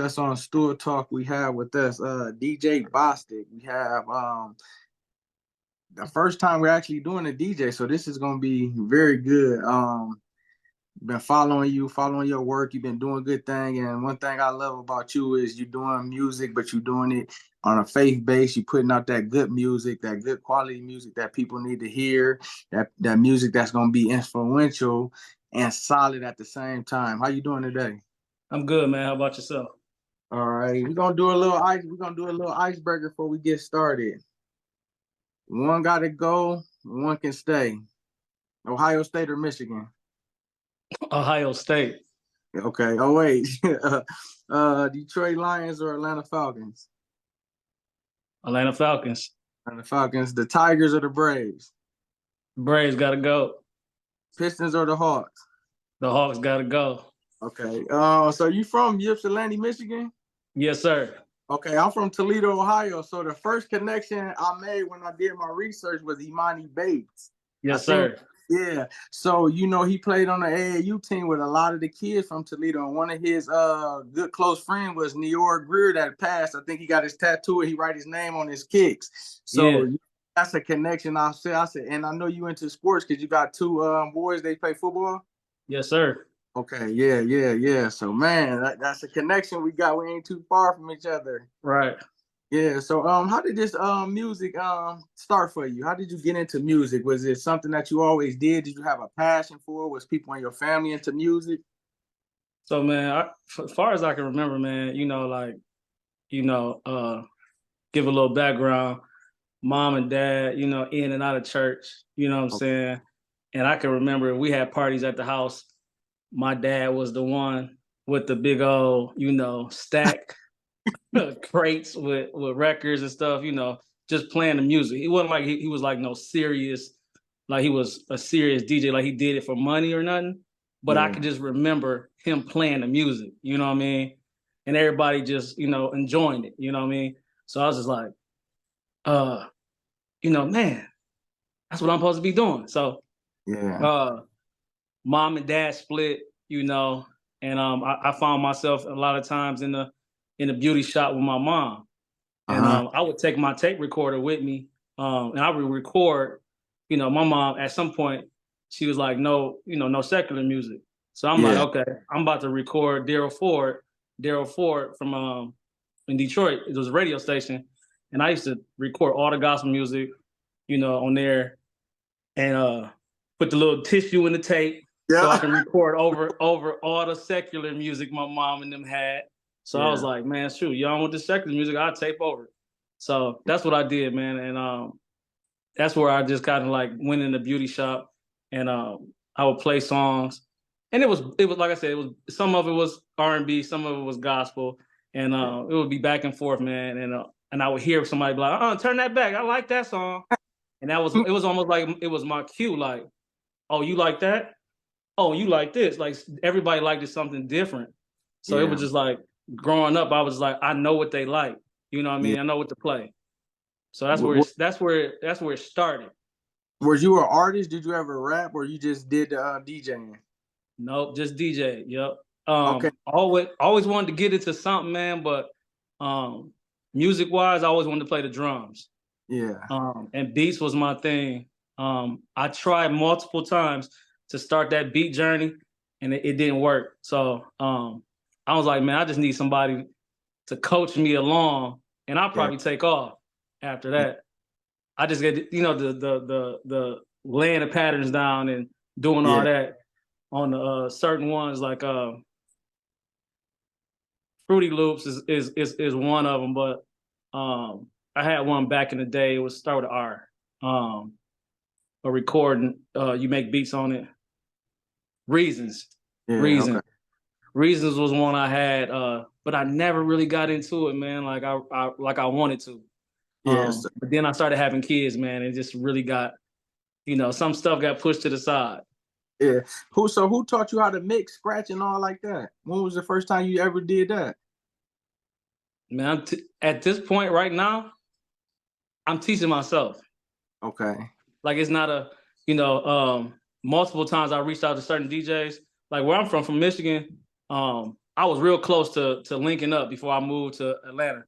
that's on Stool Talk. We have with us DJ Bostic. We have the first time we're actually doing a DJ, so this is gonna be very good. Been following you, following your work. You've been doing good thing, and one thing I love about you is you're doing music, but you're doing it on a faith base. You're putting out that good music, that good quality music that people need to hear. That music that's gonna be influential and solid at the same time. How you doing today? I'm good, man. How about yourself? All right, we're gonna do a little ice. We're gonna do a little icebreaker before we get started. One got to go, one can stay. Ohio State or Michigan? Ohio State. Okay. Oh wait, Detroit Lions or Atlanta Falcons? Atlanta Falcons. Atlanta Falcons. The Tigers or the Braves? Braves got to go. Pistons or the Hawks? The Hawks got to go. Okay. So you from Ypsilanti, Michigan? Yes, sir. Okay, I'm from Toledo, Ohio. So the first connection I made when I did my research was Imani Bates. Yes, sir. Yeah. So, he played on the AAU team with a lot of the kids from Toledo. And one of his good close friends was New York Greer that passed. I think he got his tattoo and he write his name on his kicks. So that's a connection I said, and I know you into sports because you got two boys, they play football. Yes, sir. Okay, yeah. So man, that's a connection we got. We ain't too far from each other. Right. Yeah. So how did this music start for you? How did you get into music? Was it something that you always did? Did you have a passion for it? Was people in your family into music? So man, as far as I can remember, man, give a little background. Mom and dad, in and out of church, you know what I'm saying? And I can remember we had parties at the house. My dad was the one with the big old, stack crates with records and stuff, just playing the music. He wasn't like he was like no serious, like he was a serious DJ, like he did it for money or nothing. But I could just remember him playing the music, you know what I mean? And everybody just, enjoying it, you know what I mean? So I was just like, man, that's what I'm supposed to be doing. So mom and dad split, and I found myself a lot of times in the beauty shop with my mom. And I would take my tape recorder with me, and I would record, my mom at some point, she was like, no secular music. So I'm like, okay, I'm about to record Daryl Ford from in Detroit. It was a radio station. And I used to record all the gospel music, on there, and put the little tissue in the tape so I can record over all the secular music my mom and them had. So I was like, man, shoot, y'all want the secular music, I'll tape over it. So that's what I did, man. And that's where I just kind of like went in the beauty shop, and I would play songs. And it was like I said, some of it was R&B, some of it was gospel, and it would be back and forth, man. And I would hear somebody be like, turn that back. I like that song. And it was almost like it was my cue, like, oh, you like that? Oh, you like this? Like everybody liked something different. So it was just like growing up, I was like, I know what they like. You know what I mean? I know what to play. So that's where it started. Was you an artist? Did you ever rap, or you just did DJing? Nope, just DJ. Yep. Okay. Always wanted to get into something, man, but music wise, I always wanted to play the drums. Yeah. And beats was my thing. I tried multiple times to start that beat journey, and it didn't work. So I was like, man, I just need somebody to coach me along, and I'll probably take off after that. I just get the laying the patterns down and doing all that on the certain ones, like Fruity Loops is one of them, but I had one back in the day. It was start with R. A recording, you make beats on it. Reasons. Okay. Reasons was one I had, but I never really got into it, man. Like I wanted to. Yes. But then I started having kids, man, and just really got, some stuff got pushed to the side. Yeah. Who taught you how to mix, scratch, and all like that? When was the first time you ever did that? Man, at this point right now, I'm teaching myself. Okay. Like it's not multiple times I reached out to certain DJs. Like where I'm from Michigan, I was real close to linking up before I moved to Atlanta.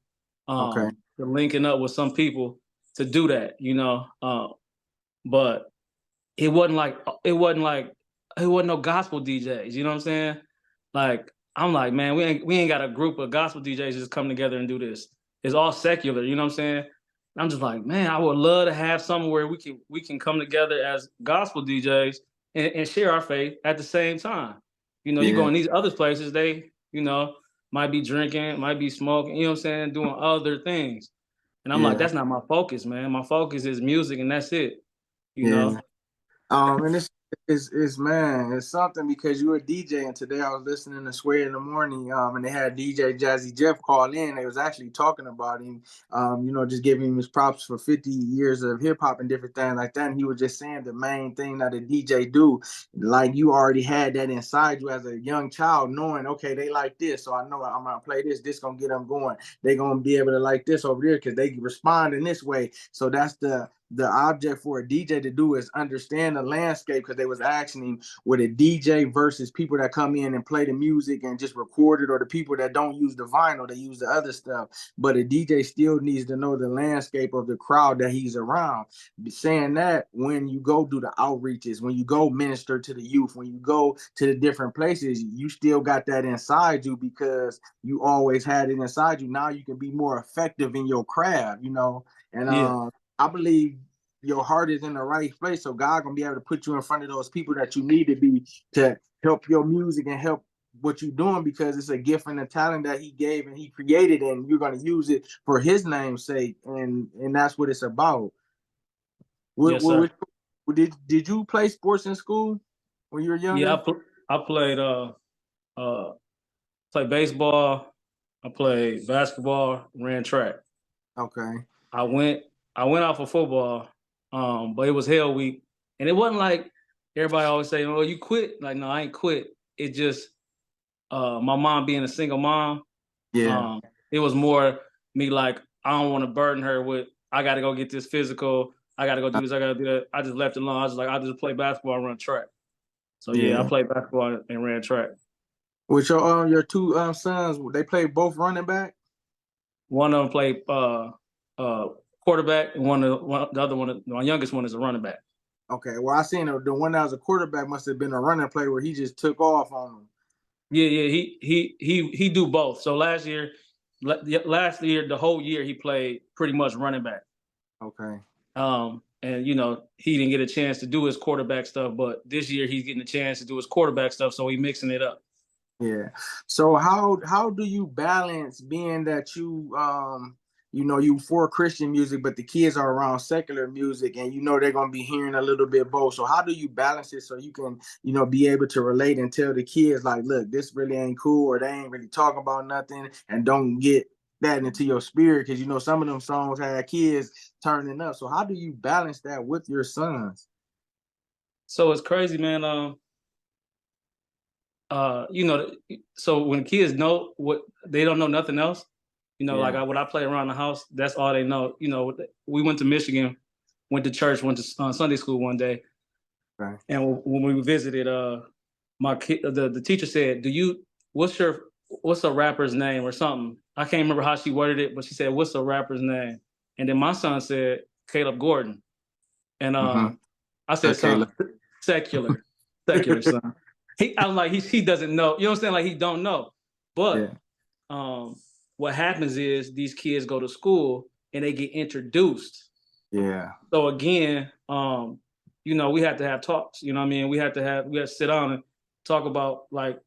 Okay. To linking up with some people to do that, but it wasn't like it wasn't like it wasn't no gospel DJs. You know what I'm saying? Like I'm like, man, we ain't got a group of gospel DJs just come together and do this. It's all secular. You know what I'm saying? I'm just like, man, I would love to have somewhere where we can come together as gospel DJs and share our faith at the same time. You go Yeah. in these other places, they, might be drinking, might be smoking, you know what I'm saying, doing other things. And I'm like, Yeah. that's not my focus, man. My focus is music and that's it, you know. Yeah. And this is man, it's something because you were a DJ, and today I was listening to Sway in the Morning, and they had DJ Jazzy Jeff call in. They was actually talking about him, just giving him his props for 50 years of hip hop and different things like that. And he was just saying the main thing that a DJ do, like you already had that inside you as a young child, knowing okay they like this, so I know I'm gonna play this. This gonna get them going. They gonna be able to like this over there because they respond in this way. So that's the object for a DJ to do is understand the landscape because they was asking him with a DJ versus people that come in and play the music and just record it, or the people that don't use the vinyl, they use the other stuff. But a DJ still needs to know the landscape of the crowd that he's around. Saying that, when you go do the outreaches, when you go minister to the youth, when you go to the different places, you still got that inside you because you always had it inside you. Now you can be more effective in your craft, and Yeah. I believe your heart is in the right place, so God gonna be able to put you in front of those people that you need to be to help your music and help what you're doing, because it's a gift and a talent that He gave and He created, and you're gonna use it for His name's sake, and that's what it's about. Yes, sir. Did you play sports in school when you were Yeah, younger? I played uh played baseball, I played basketball, ran track. Okay. I went I went out for football, but it was hell week. And it wasn't like everybody always say, "Oh, you quit." Like, no, I ain't quit. It just my mom being a single mom, Yeah. um, it was more me like, I don't want to burden her with, I gotta go get this physical, I gotta go do this, I gotta do that. I just left it alone. I was like, I just play basketball and run track. So yeah, I Yeah. played basketball and ran track. With your two sons, they play both running back? One of them played uh, quarterback, and the other one, my youngest one, is a running back. Okay, well, I seen the one that was a quarterback must have been a running play where he just took off on them. Yeah, yeah, he do both. So last year, the whole year he played pretty much running back. Okay. And he didn't get a chance to do his quarterback stuff, but this year he's getting a chance to do his quarterback stuff, so he's mixing it up. Yeah. So how do you balance being that you for Christian music, but the kids are around secular music, and they're gonna be hearing a little bit both. So how do you balance it so you can, be able to relate and tell the kids like, look, this really ain't cool, or they ain't really talking about nothing, and don't get that into your spirit, because some of them songs had kids turning up. So how do you balance that with your sons? So it's crazy, man. You know, so when kids know what they don't know nothing else, like Yeah. when I play around the house, that's all they know. We went to Michigan, went to church, went to Sunday school one day, Right. and when we visited, my kid, the teacher said, what's a rapper's name or something? I can't remember how she worded it, but she said, what's a rapper's name? And then my son said, Caleb Gordon. And Mm-hmm. I said, Caleb. son, secular, secular son. I was like, he doesn't know. You know what I'm saying? Like, he don't know. But Yeah. um, what happens is these kids go to school and they get introduced. Yeah. So again, we have to have talks. You know what I mean? We have to sit down and talk about, like,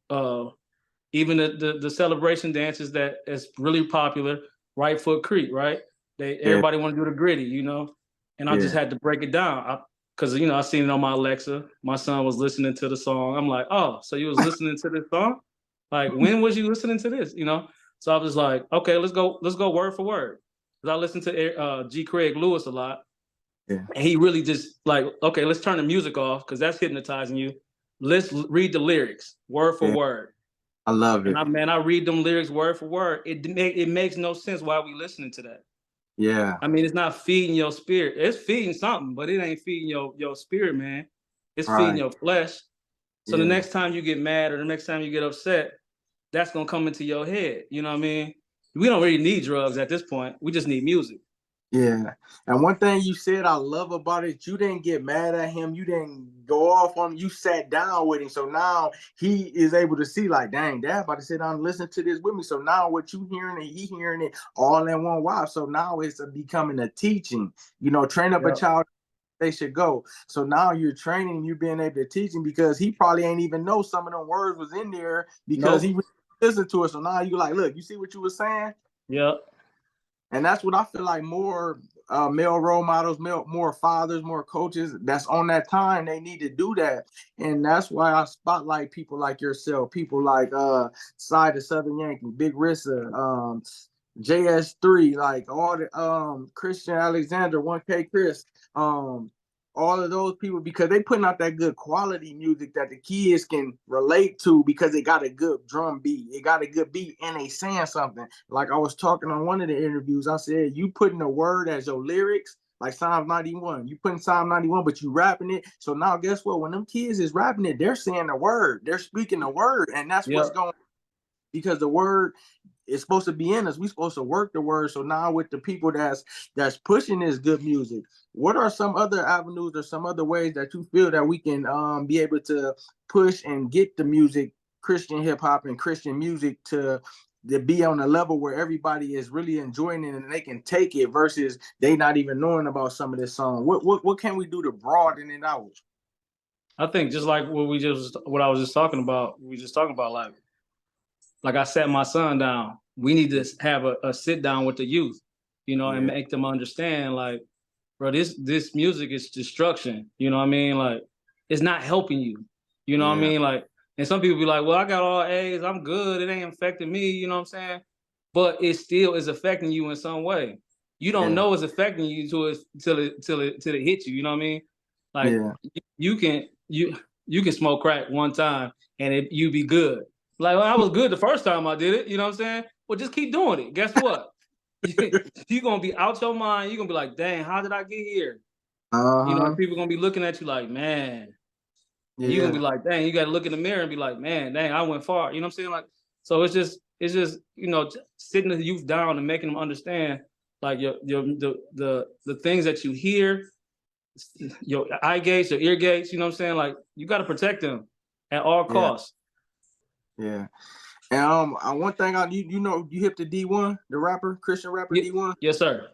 even the celebration dances that is really popular, right foot creek, right? Yeah. Everybody want to do the gritty, and I just Yeah. had to break it down because I seen it on my Alexa. My son was listening to the song. I'm like, oh, so you was listening to this song? Like, when was you listening to this? So I was like, okay, let's go word for word, because I listen to G. Craig Lewis a lot, Yeah. and he really just like, okay, let's turn the music off because that's hypnotizing you. Let's read the lyrics word for Yeah. word. I love And it. I read them lyrics word for word. It makes no sense why we listening to that. Yeah. I mean, it's not feeding your spirit. It's feeding something, but it ain't feeding your spirit, man. It's feeding Right. your flesh. So the Yeah. next time you get mad or the next time you get upset, that's gonna come into your head. You know what I mean? We don't really need drugs at this point. We just need music. Yeah. And one thing you said I love about it, you didn't get mad at him. You didn't go off on him. You sat down with him. So now he is able to see, like, dang, dad about to sit down and listen to this with me. So now what you hearing and he hearing it all in one while. So now it's becoming a teaching. Train up a Yep. child they should go. So now you're training, you being able to teach him because he probably ain't even know some of them words was in there because he Nope. really listened to it. So now you like, look, you see what you were saying? Yep. And that's what I feel like more male role models, more fathers, more coaches that's on that time, they need to do that. And that's why I spotlight people like yourself, people like Side the Southern Yankee, Big Rissa, JS3, like all the Christian Alexander, 1K Chris, all of those people, because they putting out that good quality music that the kids can relate to because it got a good drum beat, it got a good beat, and they saying something. Like I was talking on one of the interviews, I said you putting a word as your lyrics, like Psalm 91. You putting Psalm 91, but you rapping it. So now guess what? When them kids is rapping it, they're saying the word, they're speaking the word, and that's what's Yep. going, because the word is supposed to be in us. We're supposed to work the word. So now with the people that's pushing this good music, what are some other avenues or some other ways that you feel that we can be able to push and get the music, Christian hip hop and Christian music to be on a level where everybody is really enjoying it and they can take it versus they not even knowing about some of this song? What can we do to broaden it out? I think just like what I was just talking about, like I sat my son down. We need to have a sit down with the youth, and Yeah, make them understand, like, bro, this music is destruction. You know what I mean? Like, it's not helping you. You know what I yeah, mean? Like, and some people be like, well, I got all A's, I'm good, it ain't affecting me, you know what I'm saying? But it still is affecting you in some way. You don't yeah, know it's affecting you till it hits you, you know what I mean? Like, yeah. you can you can smoke crack one time and you be good. Like, well, I was good the first time I did it, you know what I'm saying? Well, just keep doing it. Guess what? You're gonna be out your mind. You're gonna be like, dang, how did I get here? And Uh-huh. people gonna be looking at you like, man. And you're gonna be Yeah, like, dang, you gotta look in the mirror and be like, man, dang, I went far. You know what I'm saying? Like, so it's just, sitting the youth down and making them understand, like, the things that you hear, your eye gates, your ear gates, you know what I'm saying? Like, you gotta protect them at all yeah, costs. yeah. And one thing you hip the D1, the rapper, Christian rapper Ye- D1. yes, sir.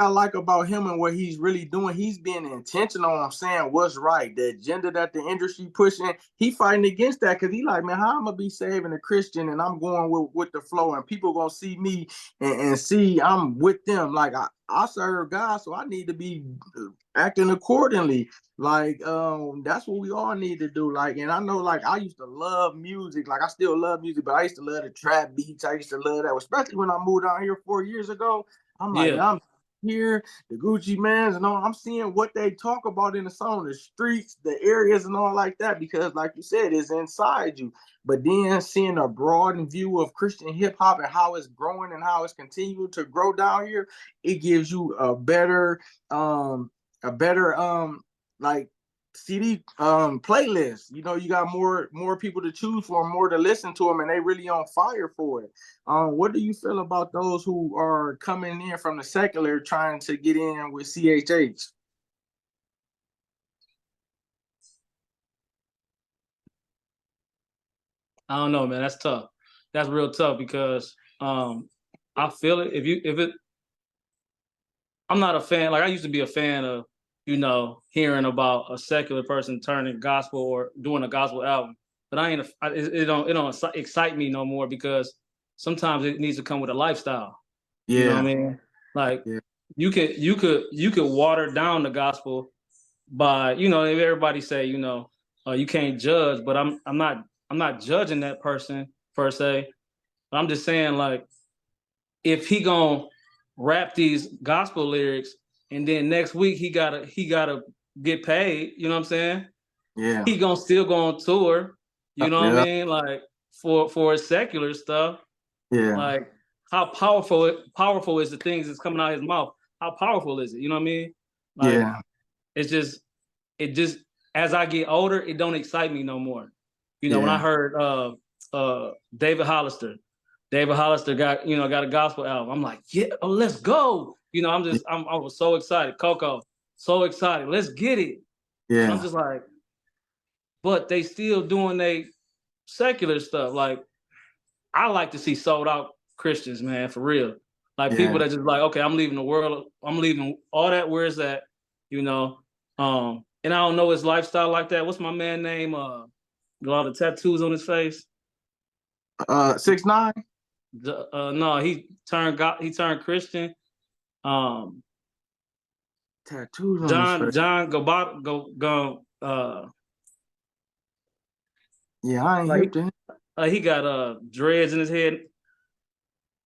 I like about him and what he's really doing, he's being intentional on saying what's right. The agenda that the industry pushing, he fighting against that because he like, man, how I'm gonna be saving a Christian and I'm going with the flow and people gonna see me and see I'm with them. Like I serve God, so I need to be acting accordingly. Like that's what we all need to do. Like, and I know, like, I used to love music, like I still love music, but I used to love the trap beats. I used to love that, especially when I moved out here 4 years ago. I'm like, Yeah, man, I'm here, the Gucci Mans and all. I'm seeing what they talk about in the song, the streets, the areas, and all like that, because, like you said, it's inside you. But then seeing a broadened view of Christian hip hop and how it's growing and how it's continuing to grow down here, it gives you um, a better like CD playlist. You got more people to choose from, more to listen to them, and they really on fire for it. What do you feel about those who are coming in from the secular trying to get in with CHH? I don't know, man. That's tough. That's real tough because I feel it. If it I'm not a fan. Like, I used to be a fan of, hearing about a secular person turning gospel or doing a gospel album. But I ain't. It don't excite me no more because sometimes it needs to come with a lifestyle. You know what Yeah, I mean? Like, yeah, you could water down the gospel by, if everybody say, you can't judge, but I'm not judging that person per se. But I'm just saying, like, if he gonna rap these gospel lyrics and then next week he gotta get paid, you know what I'm saying? yeah, He gonna still go on tour, you know what I yeah, mean? Like, for his secular stuff, yeah, like, how powerful is the things that's coming out of his mouth? How powerful is it? You know what I mean? Like, yeah, it just as I get older, it don't excite me no more. When I yeah, heard David Hollister. David Hollister got a gospel album. I'm like, yeah, oh, let's go. I was so excited. Coco, so excited. Let's get it. And I'm Yeah. just like, but they still doing they secular stuff. Like, I like to see sold out Christians, man, for real. Like people Yeah. that just like, okay, I'm leaving the world, I'm leaving all that. Where's that? You know, and I don't know his lifestyle like that. What's my man name? Got all the tattoos on his face. 6ix9ine. No, he turned Christian. Um, Tattoos on his face. John go Yeah, I ain't hip like to him. he got dreads in his head.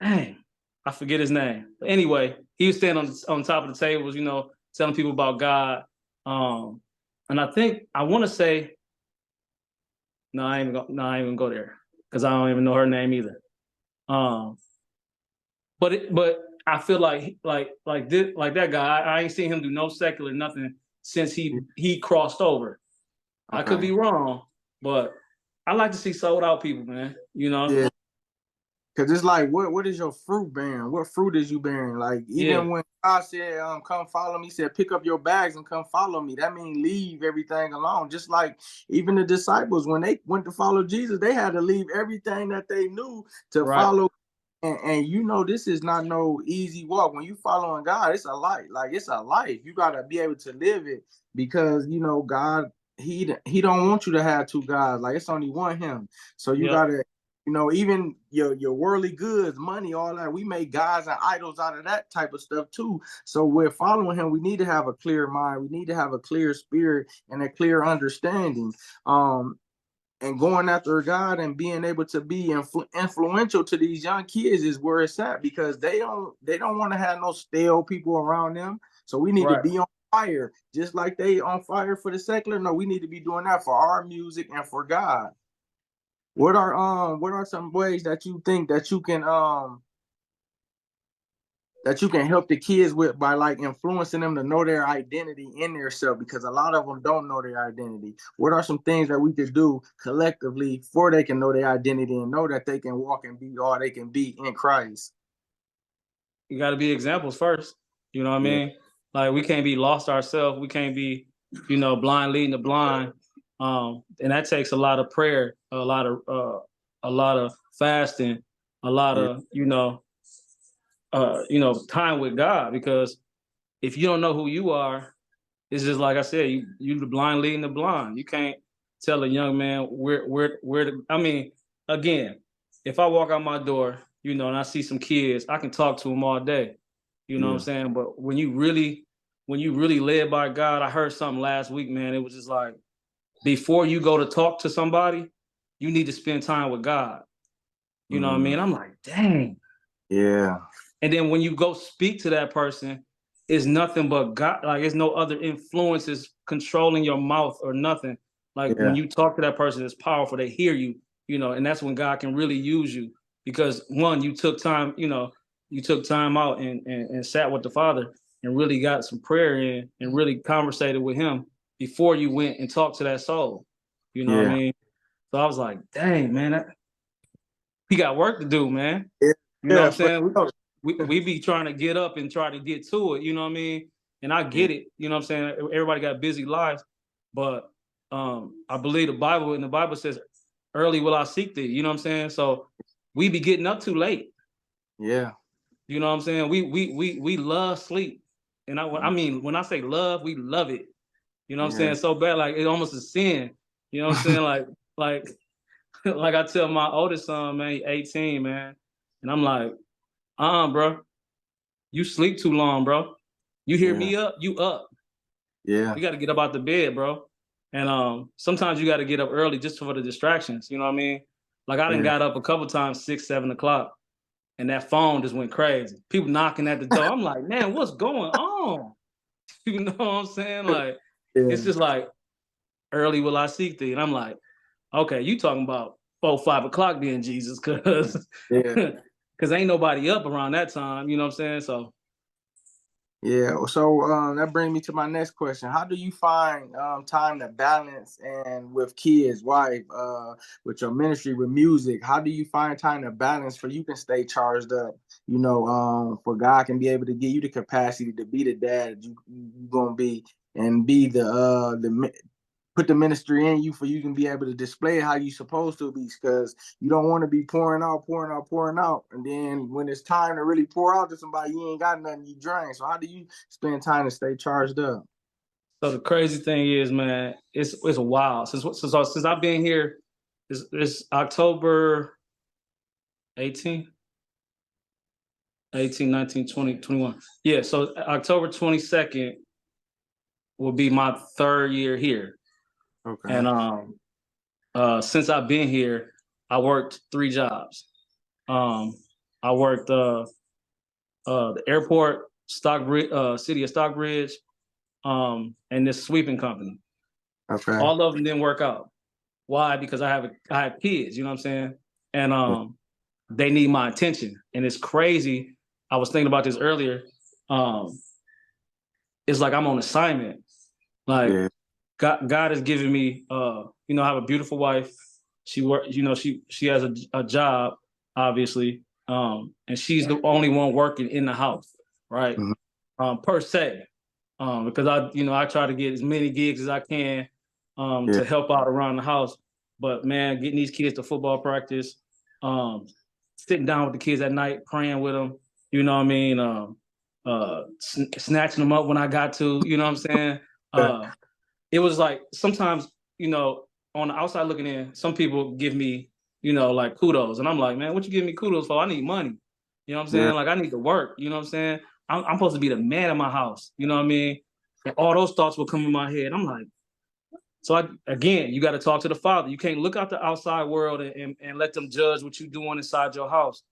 Dang, I forget his name. But anyway, he was standing on top of the tables, telling people about God. And I want to say, no, I ain't even go there because I don't even know her name either. Um, but I feel like that guy. I ain't seen him do no secular nothing since he crossed over. I could Okay. be wrong, but I like to see sold out people, man. Yeah. Cause it's like, what is your fruit bearing? What fruit is you bearing? Like, Yeah, even when God said, come follow me, he said, pick up your bags and come follow me. That means leave everything alone. Just like even the disciples, when they went to follow Jesus, they had to leave everything that they knew to right, follow. And this is not no easy walk. When you following God, it's a life. Like, it's a life. You gotta be able to live it because God, he don't want you to have two gods. Like, it's only one him. So you yep, gotta, even your worldly goods, money, all that, we make gods and idols out of that type of stuff too. So we're following him. We need to have a clear mind. We need to have a clear spirit and a clear understanding. And going after God and being able to be influential to these young kids is where it's at, because they don't want to have no stale people around them. So we need to right. be on fire, just like they on fire for the secular. No, we need to be doing that for our music and for God. What are some ways that you think that you can help the kids with, by like influencing them to know their identity in their self, because a lot of them don't know their identity? What are some things that we could do collectively for they can know their identity and know that they can walk and be all they can be in Christ? You got to be examples first. You know what I Yeah. mean? Like we can't be lost ourselves. We can't be, blind leading the blind. And that takes a lot of prayer, a lot of fasting, a lot Yeah. of, time with God. Because if you don't know who you are, it's just like I said, you the blind leading the blind. You can't tell a young man I mean, again, if I walk out my door, and I see some kids, I can talk to them all day. You know what I'm Yeah. saying? But when you really led by God, I heard something last week, man. It was just like, before you go to talk to somebody, you need to spend time with God. You know what I Mm. mean? I'm like, dang. Yeah. And then when you go speak to that person, it's nothing but God. Like, there's no other influences controlling your mouth or nothing. Like, when Yeah. you talk to that person, it's powerful. They hear you, and that's when God can really use you. Because one, you took time out and sat with the Father and really got some prayer in and really conversated with him before you went and talked to that soul. You know what I Yeah. mean? So I was like, dang, man, he got work to do, man. Yeah. You know what Yeah. I'm For saying? sure. We be trying to get up and try to get to it, you know what I mean? And I Yeah. get it, you know what I'm saying? Everybody got busy lives, but I believe the Bible, and the Bible says, early will I seek thee, you know what I'm saying? So we be getting up too late. Yeah. You know what I'm saying? We love sleep. And I mean, when I say love, we love it. You know what I'm Yeah. saying? So bad, like it almost a sin. You know what I'm saying? Like like I tell my oldest son, man, he 18, man. And I'm like, bro, you sleep too long, bro. You hear Yeah. me up, you up. Yeah. You got to get up out the bed, bro. And sometimes you got to get up early just for the distractions. You know what I mean? Like I done Yeah. got up a couple times, 6, 7 o'clock, and that phone just went crazy. People knocking at the door. I'm like, man, what's going on? You know what I'm saying? Like, it's Yeah. just like, early will I seek thee. And I'm like, okay, you talking about 4, 5 o'clock then, Jesus, because Yeah. ain't nobody up around that time. You know what I'm saying? So Yeah, so that brings me to my next question. How do you find time to balance and with kids, wife, with your ministry, with music? How do you find time to balance for you can stay charged up? For God can be able to give you the capacity to be the dad you gonna be and be the put the ministry in you for you can be able to display it how you supposed to be because you don't want to be pouring out, pouring out, pouring out. And then when it's time to really pour out to somebody, you ain't got nothing, you drain. So how do you spend time to stay charged up? So the crazy thing is, man, it's a while since I've been here. It's October 18, 18, 19, 20, 21. Yeah, so October 22nd will be my third year here. Okay. And since I've been here, I worked 3 jobs. I worked the airport, city of Stockbridge, and this sweeping company. Okay. All of them didn't work out. Why? Because I have kids, you know what I'm saying? And they need my attention. And it's crazy. I was thinking about this earlier. Um, it's like I'm on assignment. Like Yeah. God has given me I have a beautiful wife. She work, she has a job, obviously. And she's the only one working in the house, right? Mhm. Per se. Because I try to get as many gigs as I can Yeah. to help out around the house. But man, getting these kids to football practice, um, sitting down with the kids at night, praying with them, you know what I mean? Snatching them up when I got to, you know what I'm saying? Uh, it was like sometimes, on the outside looking in, some people give me, like kudos. And I'm like, man, what you give me kudos for? I need money. You know what I'm Yeah. saying? Like I need to work. You know what I'm saying? I'm supposed to be the man of my house. You know what I mean? And all those thoughts will come in my head. I'm like, again, you got to talk to the Father. You can't look out the outside world and let them judge what you're doing inside your house.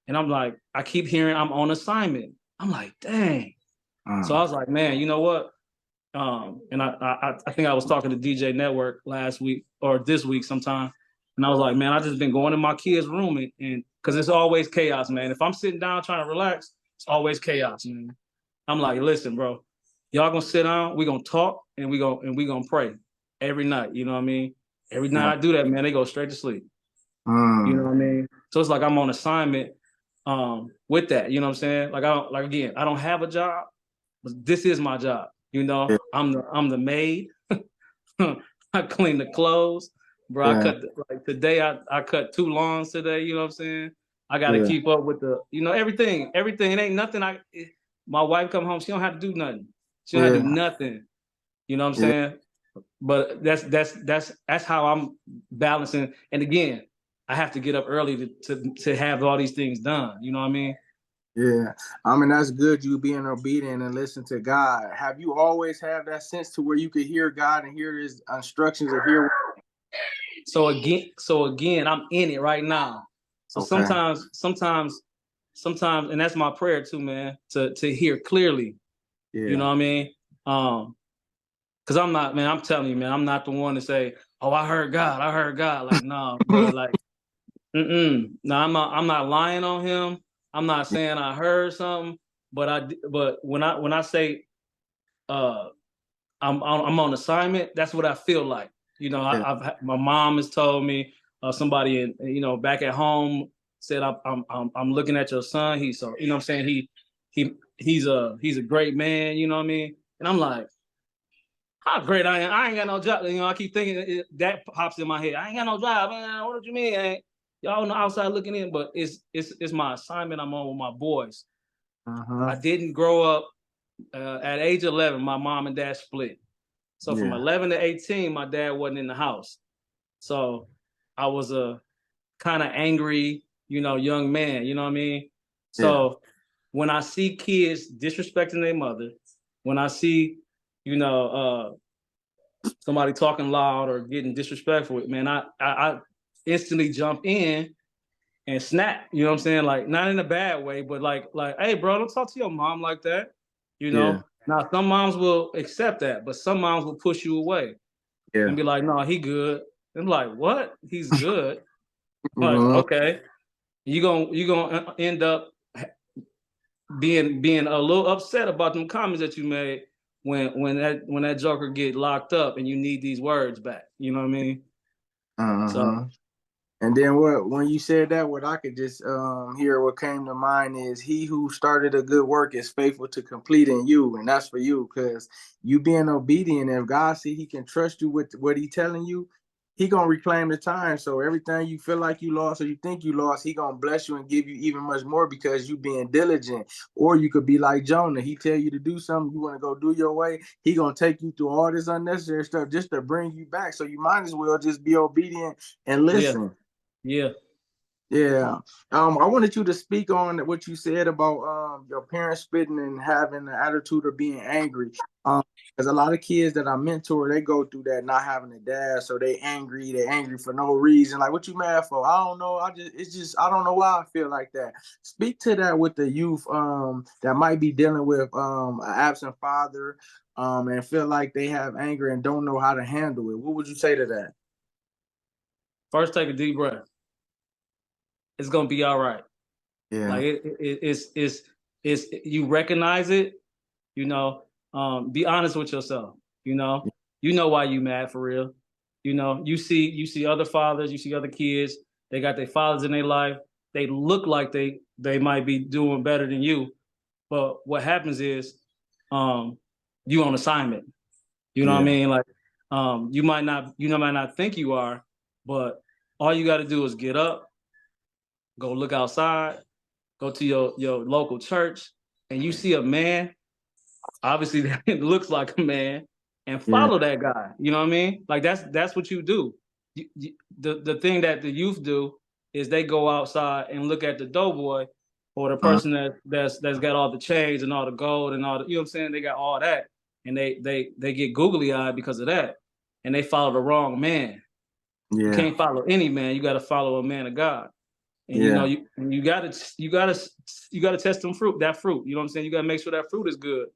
And I'm like, I keep hearing I'm on assignment. I'm like, dang. So I Mm. was like, man, you know what? And I think I was talking to DJ Network last week or this week sometime, and I was like, man, I just been going in my kid's room and because it's always chaos, man. If I'm sitting down trying to relax, it's always chaos, man. I'm like, listen, bro, y'all gonna sit down, we gonna talk, and we gonna pray every night. You know what I mean? Every night I do that, man, they go straight to sleep. You know Mm. what I mean? So it's like I'm on assignment with that. You know what I'm saying? Like I don't have a job, but this is my job. Yeah. I'm the maid. I clean the clothes, bro. Yeah. Like today. I cut 2 lawns today. You know what I'm saying? I got to Yeah. keep up with everything. Everything. It ain't nothing. My wife come home. She don't have to do nothing. She don't have to do Yeah. nothing. You know what I'm Yeah. saying? But that's how I'm balancing. And again, I have to get up early to have all these things done. You know what I mean? Yeah, I mean that's good. You being obedient and listen to God. Have you always had that sense to where you could hear God and hear His instructions or hear? So again, I'm in it right now. So Okay. sometimes, and that's my prayer too, man, to hear clearly. You know Yeah. what I mean? Because I'm not, man. I'm telling you, man. I'm not the one to say, "Oh, I heard God. I heard God." Like, no, bro. Like, no, I'm not lying on him. I'm not saying I heard something, but when I say uh I'm on assignment. That's what I feel like. Yeah. My mom has told me, somebody back at home said I'm looking at your son. He's so you know what I'm saying he's a great man. You know what I mean? And I'm like, how great I am. I ain't got no job. I keep thinking that pops in my head. I ain't got no job, man. What do you mean? Y'all on the outside looking in, but it's my assignment I'm on with my boys. Uh-huh. I didn't grow up at age 11. My mom and dad split. So from Yeah. 11 to 18, my dad wasn't in the house. So I was a kind of angry, young man, you know what I mean? Yeah. So when I see kids disrespecting their mother, when I see, somebody talking loud or getting disrespectful, man, I instantly jump in and snap, you know what I'm saying? Like not in a bad way, but like, hey, bro, don't talk to your mom like that. You Yeah. know. Now some moms will accept that, but some moms will push you away and Yeah. be like, "No, he good." I'm like, "What? He's good?" Like, Uh-huh. okay, you gonna end up being a little upset about them comments that you made when that Joker get locked up and you need these words back. You know what I mean? So And then when you said that, what I could just hear what came to mind is he who started a good work is faithful to complete in you, and that's for you because you being obedient. If God see He can trust you with what He telling you, He gonna reclaim the time. So everything you feel like you lost or you think you lost, He gonna bless you and give you even much more because you being diligent. Or you could be like Jonah. He tell you to do something, you want to go do your way. He gonna take you through all this unnecessary stuff just to bring you back. So you might as well just be obedient and yeah, listen. yeah. Yeah. I wanted you to speak on what you said about your parents spitting and having the attitude of being angry. Because a lot of kids that I mentor, they go through that not having a dad, so they angry for no reason. Like, what you mad for? I don't know. I don't know why I feel like that. Speak to that with the youth that might be dealing with an absent father and feel like they have anger and don't know how to handle it. What would you say to that? First, take a deep breath. It's gonna be all right. Yeah. Like it's you recognize it. You know, be honest with yourself. You know why you mad for real. You see other fathers, you see other kids. They got their fathers in their life. They look like they might be doing better than you, but what happens is, you on assignment. You know what I Yeah. mean? Like, might not think you are, but all you got to do is get up, go look outside, go to your local church, and you see a man, obviously that looks like a man, and Yeah. follow that guy. You know what I mean? Like that's what you do. The thing that the youth do is they go outside and look at the doughboy or the Uh, person that's got all the chains and all the gold and all the, you know what I'm saying? They got all that, and they get googly eyed because of that, and they follow the wrong man. You yeah. can't follow any man. You got to follow a man of God. And Yeah. you gotta test that fruit. You know what I'm saying? You gotta make sure that fruit is good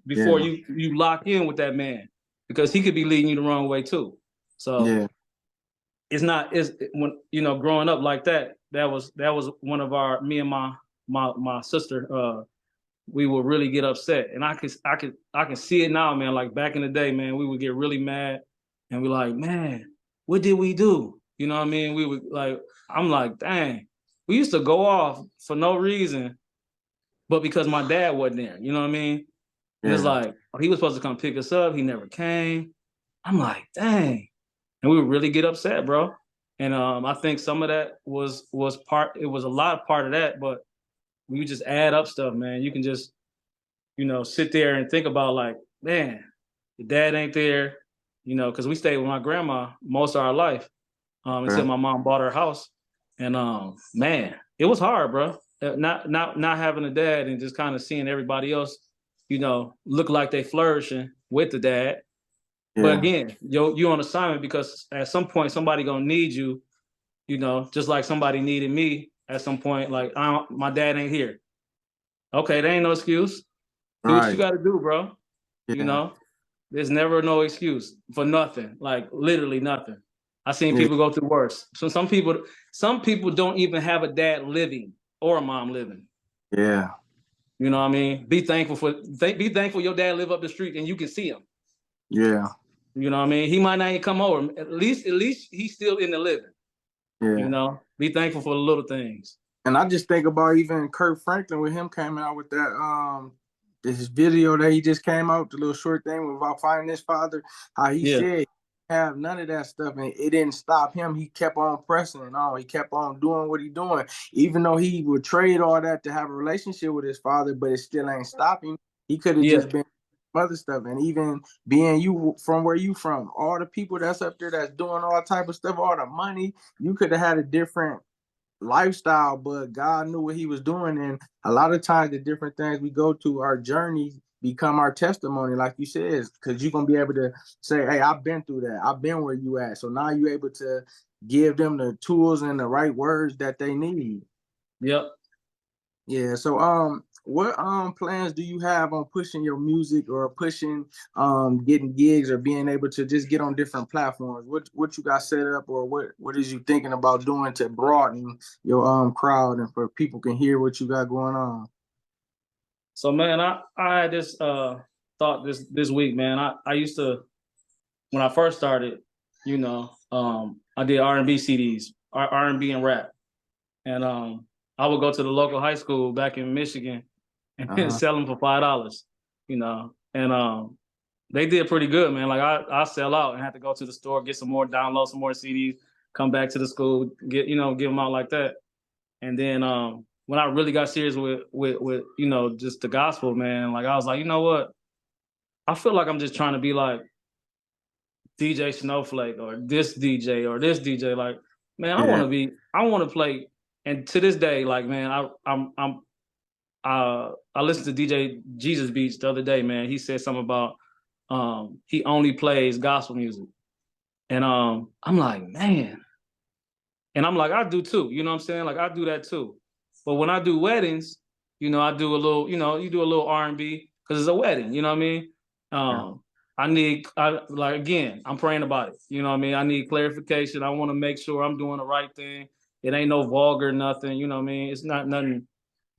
before Yeah. you lock in with that man, because he could be leading you the wrong way too. So Yeah. it's when growing up like that. That was one of our me and my sister. We would really get upset, and I can see it now, man. Like back in the day, man, we would get really mad, and we like, man, what did we do? You know what I mean? We would like, I'm like, dang, we used to go off for no reason, but because my dad wasn't there. You know what I mean? And it's Yeah. like, he was supposed to come pick us up. He never came. I'm like, dang. And we would really get upset, bro. And I think some of that was part, it was a lot of part of that, but when you just add up stuff, man, you can just, sit there and think about like, man, the dad ain't there, because we stayed with my grandma most of our life, until Okay. my mom bought her house. And man, it was hard, bro. Not having a dad and just kind of seeing everybody else, look like they flourishing with the dad. But Yeah. again, you on assignment because at some point somebody gonna need you, just like somebody needed me at some point. Like, my dad ain't here. Okay, there ain't no excuse. Do what you Right. got to do, bro. You Yeah. know, there's never no excuse for nothing. Like literally nothing. I seen Yeah. people go through worse. So some people don't even have a dad living or a mom living. Yeah. You know what I mean? Be thankful your dad live up the street and you can see him. Yeah. You know what I mean? He might not even come over. At least he's still in the living. Yeah. Be thankful for the little things. And I just think about even Kurt Franklin with him coming out with that this video that he just came out, the little short thing about finding his father, how he Yeah, said he have none of that stuff and it didn't stop him. He kept on pressing and on. He kept on doing what he doing. Even though he would trade all that to have a relationship with his father, but it still ain't stopping. He could have yeah, just been other stuff. And even being you from where you from, all the people that's up there that's doing all type of stuff, all the money, you could have had a different lifestyle, but God knew what he was doing. And a lot of times the different things we go to, our journey become our testimony, like you said, because you're gonna be able to say, hey, I've been through that. I've been where you at. So now you're able to give them the tools and the right words that they need. yep. Yeah. So what plans do you have on pushing your music or pushing getting gigs or being able to just get on different platforms? What you got set up or what is you thinking about doing to broaden your crowd and for people can hear what you got going on? So man, I had this thought this week, man. I used to, when I first started, I did R&B CDs, R&B and rap. And I would go to the local high school back in Michigan and Uh-huh. sell them for $5, And they did pretty good, man. Like I sell out and have to go to the store, get some more, download some more CDs, come back to the school, give them out like that. And then when I really got serious with just the gospel, man, like I was like, you know what? I feel like I'm just trying to be like DJ Snowflake or this DJ or this DJ. Like, man, Yeah. I want to play. And to this day, like, man, I listened to DJ Jesus Beats the other day, man. He said something about he only plays gospel music. And I'm like, man. And I'm like, I do too. You know what I'm saying? Like I do that too. But when I do weddings, I do a little, you do a little R&B because it's a wedding, you know what I mean? Yeah. Again, I'm praying about it. You know what I mean? I need clarification. I want to make sure I'm doing the right thing. It ain't no vulgar nothing, you know what I mean? It's not nothing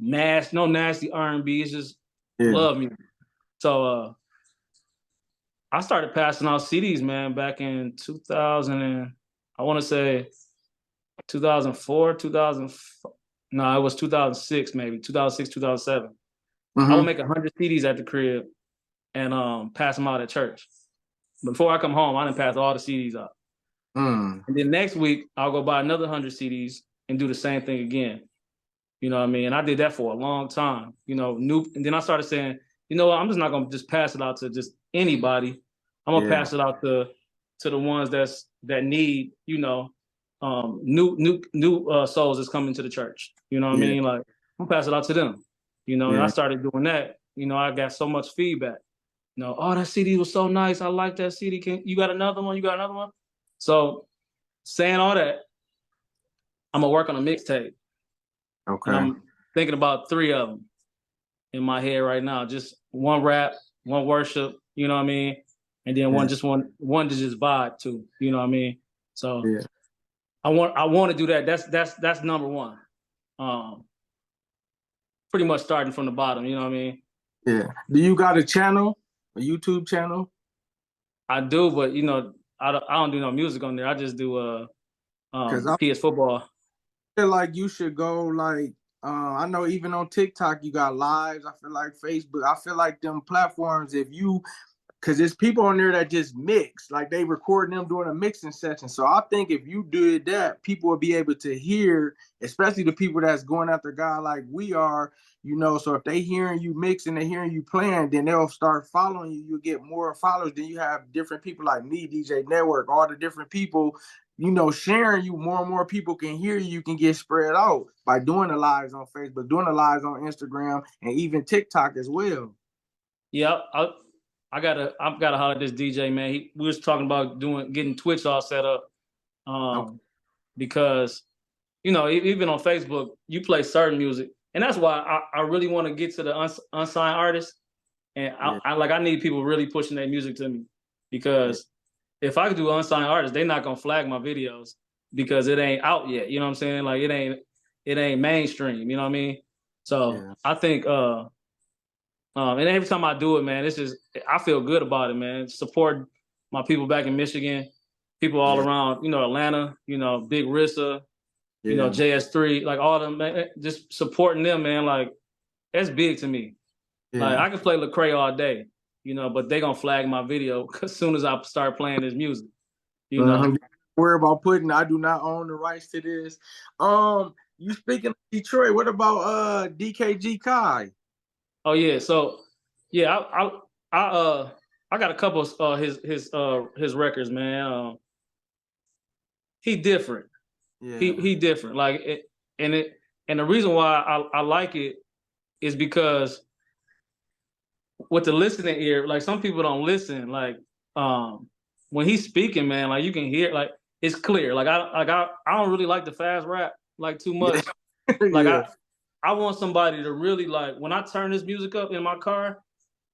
nasty, no nasty R&B. It's just Yeah. love music. So I started passing out CDs, man, back in 2000 and I want to say 2004, 2000. No, it was 2006, maybe 2006, 2007. I would Mm-hmm. make 100 CDs at the crib and pass them out at church. Before I come home, I didn't pass all the CDs out. Mm. And then next week, I'll go buy another 100 CDs and do the same thing again. You know what I mean? And I did that for a long time. And then I started saying, you know what? I'm just not gonna just pass it out to just anybody. I'm gonna Yeah. pass it out to the ones that need, new souls that's coming to the church. You know what I Yeah. mean? Like I'm gonna pass it out to them. And I Yeah. started doing that. I got so much feedback. Oh, that CD was so nice. I like that CD. You got another one? You got another one? So saying all that, I'm gonna work on a mixtape, and Okay. I'm thinking about 3 of them in my head right now. Just one rap, one worship. You know what I mean? And then Yeah. one to just vibe to. You know what I mean? So Yeah. I want to do that. That's number one. Um, Pretty much starting from the bottom. You know what I mean? Yeah. Do you got a channel? A YouTube channel? I do, but I don't do no music on there. I just do Because I PS football. feel like you should go like I know even on TikTok you got lives. I feel like Facebook. I feel like them platforms, if you because there's people on there that just mix, like they recording them doing a mixing session. So I think if you did that, people will be able to hear, especially the people that's going after God like we are, So if they hearing you mixing, they hearing you playing, then they'll start following you. You'll get more followers. Then you have different people like me, DJ Network, all the different people, sharing you. More and more people can hear you. You can get spread out by doing the lives on Facebook, doing the lives on Instagram, and even TikTok as well. Yeah, I gotta holler at this DJ, man. We was talking about getting Twitch all set up, Okay. because even on Facebook you play certain music, and that's why I really want to get to the unsigned artists, and Yeah. I need people really pushing their music to me, Yeah. because if I could do unsigned artists, they're not gonna flag my videos because it ain't out yet. You know what I'm saying? Like it ain't mainstream. You know what I mean? So Yeah. I think and every time I do it, man, it's just I feel good about it, man. Support my people back in Michigan, people all Yeah. around, Atlanta, Big Rissa, Yeah. JS3, like all them, man, just supporting them, man. Like that's big to me. Like Yeah. I can play Lecrae all day, but they gonna flag my video as soon as I start playing this music, you know. Uh-huh. Worry about putting. I do not own the rights to this. You speaking of Detroit? What about DKG Kai? Oh yeah, so yeah, I got a couple of his records, man. He different. He Yeah. he different. Like and it and the reason why I like it is because with the listening ear, like some people don't listen. Like when he's speaking, man, like you can hear, like it's clear. I don't really like the fast rap like too Yeah. much. Like Yeah. I want somebody to really, like when I turn this music up in my car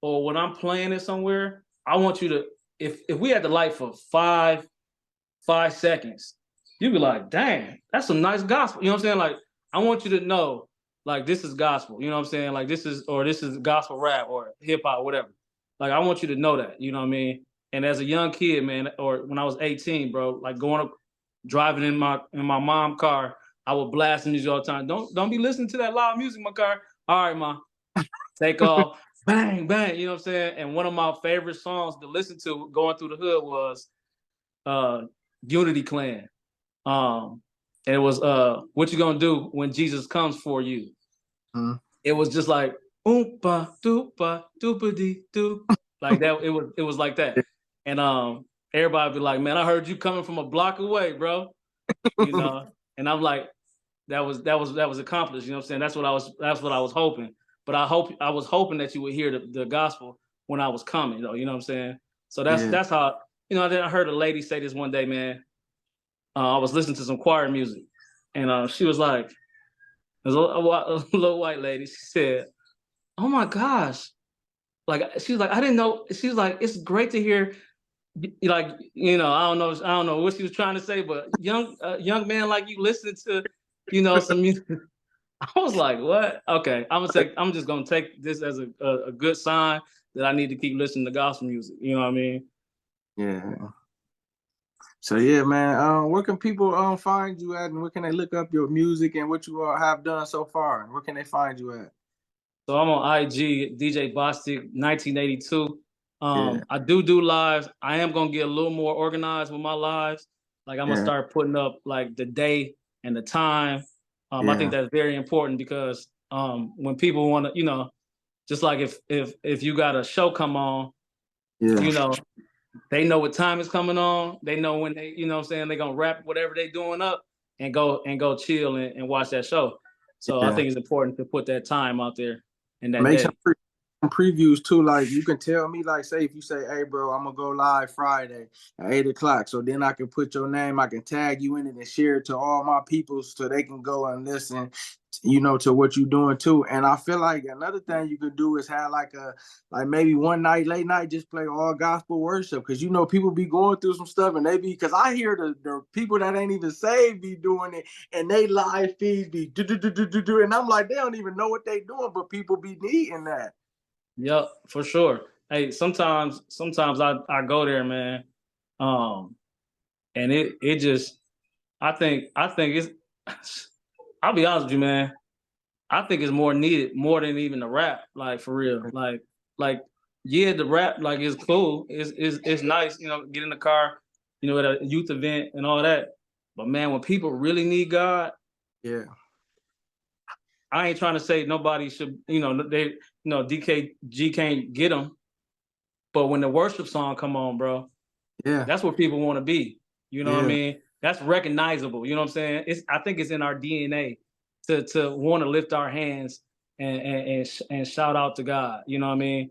or when I'm playing it somewhere, I want you to, if we had the light for 5 seconds, you'd be like, dang, that's some nice gospel. You know what I'm saying? Like I want you to know like this is gospel. You know what I'm saying? Like this is gospel rap or hip hop, whatever. Like I want you to know that. You know what I mean? And as a young kid, man, or when I was 18, bro, like driving in my mom car, I would blast music all the time. Don't be listening to that loud music in my car. All right, ma, take off, bang, bang. You know what I'm saying? And one of my favorite songs to listen to going through the hood was uh Unity Clan. And it was what you gonna do when Jesus comes for you? Mm-hmm. It was just like oompa doopa doopa dee doo. Like that, it was like that. And everybody be like, man, I heard you coming from a block away, bro. You know, and I'm like, that was accomplished. You know what I'm saying? That's what I was hoping. But I was hoping that you would hear the gospel when I was coming, though. You know what I'm saying? So that's how, you know. Then I heard a lady say this one day, man. I was listening to some choir music, and she was like, there's a little white lady. She said, "Oh my gosh!" Like she was like, "I didn't know." She was like, "It's great to hear." Like, you know, I don't know what she was trying to say, but young man like you listening to, you know, some music. I was like, what? Okay, I'm just gonna take this as a good sign that I need to keep listening to gospel music. You know what I mean? Yeah. So yeah, man. Where can people find you at, and where can they look up your music and what you have done so far? And where can they find you at? So I'm on IG, DJ Bostic, 1982. Yeah, I do lives. I am gonna get a little more organized with my lives. Like I'm gonna yeah, start putting up like the day and the time. I think yeah, that's very important because when people want to, you know, just like if you got a show come on, yeah, you know, they know what time is coming on. They know when they, you know what I'm saying, they're gonna wrap whatever they doing up and go chill and watch that show. So I yeah. think it's important to put that time out there in that Make day. some previews too. Like you can tell me, like, say if you say, "Hey, bro, I'm gonna go live Friday at 8 o'clock," so then I can put your name, I can tag you in it and share it to all my people so they can go and listen, you know, to what you're doing too. And I feel like another thing you could do is have like maybe one night, late night, just play all gospel worship because you know people be going through some stuff and they be because I hear the people that ain't even saved be doing it and they live feeds be do and I'm like they don't even know what they doing, but people be needing that. Yep, for sure. Hey, sometimes I go there, man. Um, and it just I think it's I'll be honest with you, man. I think it's more needed more than even the rap, like for real. Like yeah, the rap like is cool. It's nice, you know, get in the car, you know, at a youth event and all that. But man, when people really need God, Yeah, I ain't trying to say nobody should, you know, DKG can't get them. But when the worship song come on, bro, yeah, that's what people want to be. You know what I yeah. mean? That's recognizable. You know what I'm saying? I think it's in our DNA to want to lift our hands and shout out to God. You know what I mean?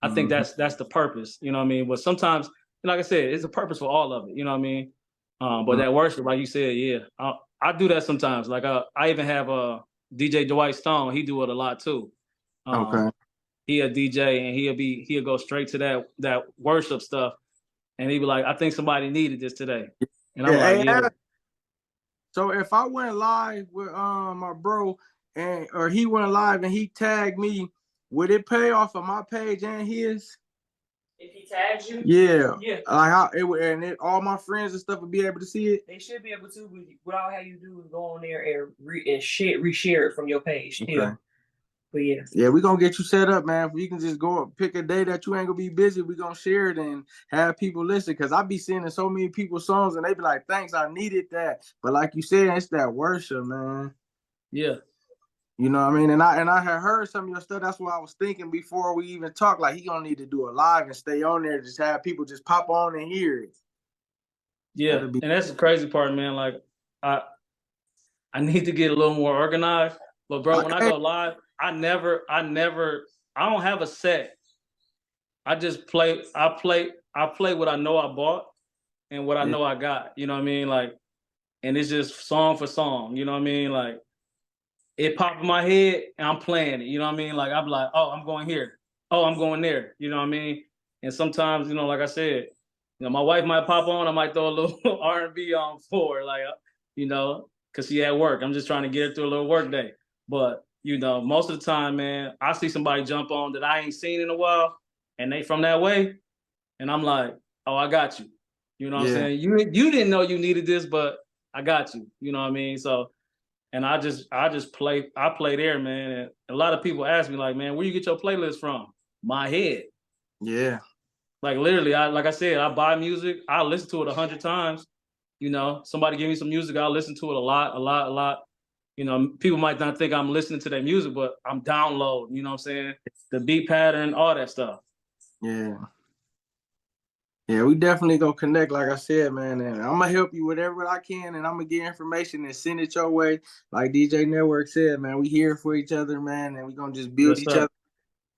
I think Hmm. that's the purpose. You know what I mean? But sometimes, like I said, it's a purpose for all of it. You know what I mean? But that worship, like you said, yeah, I do that sometimes. Like I even have a DJ Dwight Stone. He do it a lot too. Okay. Um, he a DJ and he'll go straight to that worship stuff and he'd be like, I think somebody needed this today. And I'm Yeah. like, Hey, yeah, so if I went live with my bro and or he went live and he tagged me, would it pay off of my page and his? If he tags you, Yeah. yeah, Like how it would, and all my friends and stuff would be able to see it. they should be able to. But what all have you do is go on there and reshare it from your page. Yeah, Okay. but yeah, Yeah, we gonna get you set up, man. If you can just go up, pick a day that you ain't gonna be busy, we gonna share it and have people listen. Cause I be seeing so many people's songs and they be like, thanks, I needed that. But like you said, it's that worship, man. yeah, You know what I mean? And I had heard some of your stuff. That's what I was thinking before we even talked. Like he gonna need to do a live and stay on there, just have people just pop on and hear it. yeah. That'll be And that's the crazy part, man. Like I I need to get a little more organized. But bro, when I okay. go live, I don't have a set. I just I play what I know I bought and what I Yeah, know I got. You know what I mean? Like, and it's just song for song. You know what I mean? Like it popped in my head and I'm playing it. You know what I mean? Like I'm like, oh, I'm going here. Oh, I'm going there. You know what I mean? And sometimes, you know, like I said, you know, my wife might pop on. I might throw a little R&B on for her, like, you know, because she at work. I'm just trying to get her through a little work day. But you know, most of the time, man, I see somebody jump on that I ain't seen in a while, and they from that way, and I'm like, oh, I got you. You know what I'm Yeah. saying? You didn't know you needed this, but I got you. You know what I mean? So, and I play there, man. And a lot of people ask me like, man, where you get your playlist from? My head. Yeah. Like literally, like I said, I buy music, I listen to it 100 times. You know, somebody give me some music, I'll listen to it a lot, a lot, a lot. You know, people might not think I'm listening to their music, but I'm downloading, you know what I'm saying? The beat pattern, all that stuff. Yeah. Yeah, we definitely gonna connect, like I said, man. And I'm gonna help you whatever I can, and I'm gonna get information and send it your way. Like DJ Network said, man, we here for each other, man, and we gonna just build Yes, each sir.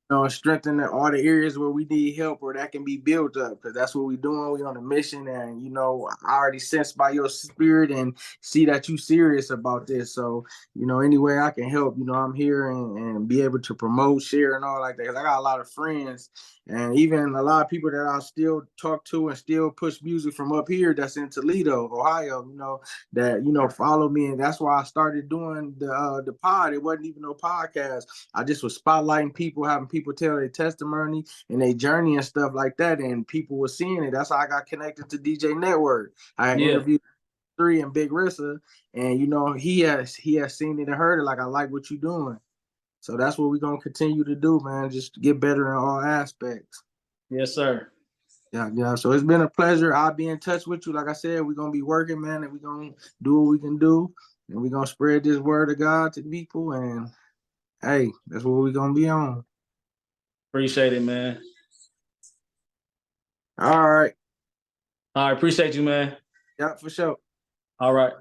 other, strengthen all the areas where we need help or that can be built up, because that's what we're doing. We on a mission, and I already sense by your spirit and see that you serious about this. So any way I can help, I'm here and be able to promote, share, and all like that. 'Cause I got a lot of friends and even a lot of people that I still talk to and still push music from up here that's in Toledo, Ohio. That follow me, and that's why I started doing the pod. It wasn't even no podcast. I just was spotlighting people, having people tell their testimony and their journey and stuff like that, and people were seeing it. That's how I got connected to DJ Network. I had Yeah. interviewed Three and Big Rissa, and he has seen it and heard it. Like, I like what you're doing, so that's what we're gonna continue to do, man. Just get better in all aspects. Yes, sir. Yeah, yeah. So it's been a pleasure. I'll be in touch with you. Like I said, we're gonna be working, man, and we're gonna do what we can do, and we're gonna spread this word of God to people. And hey, that's what we're gonna be on. Appreciate it, man. All right. All right, appreciate you, man. Yeah, for sure. All right.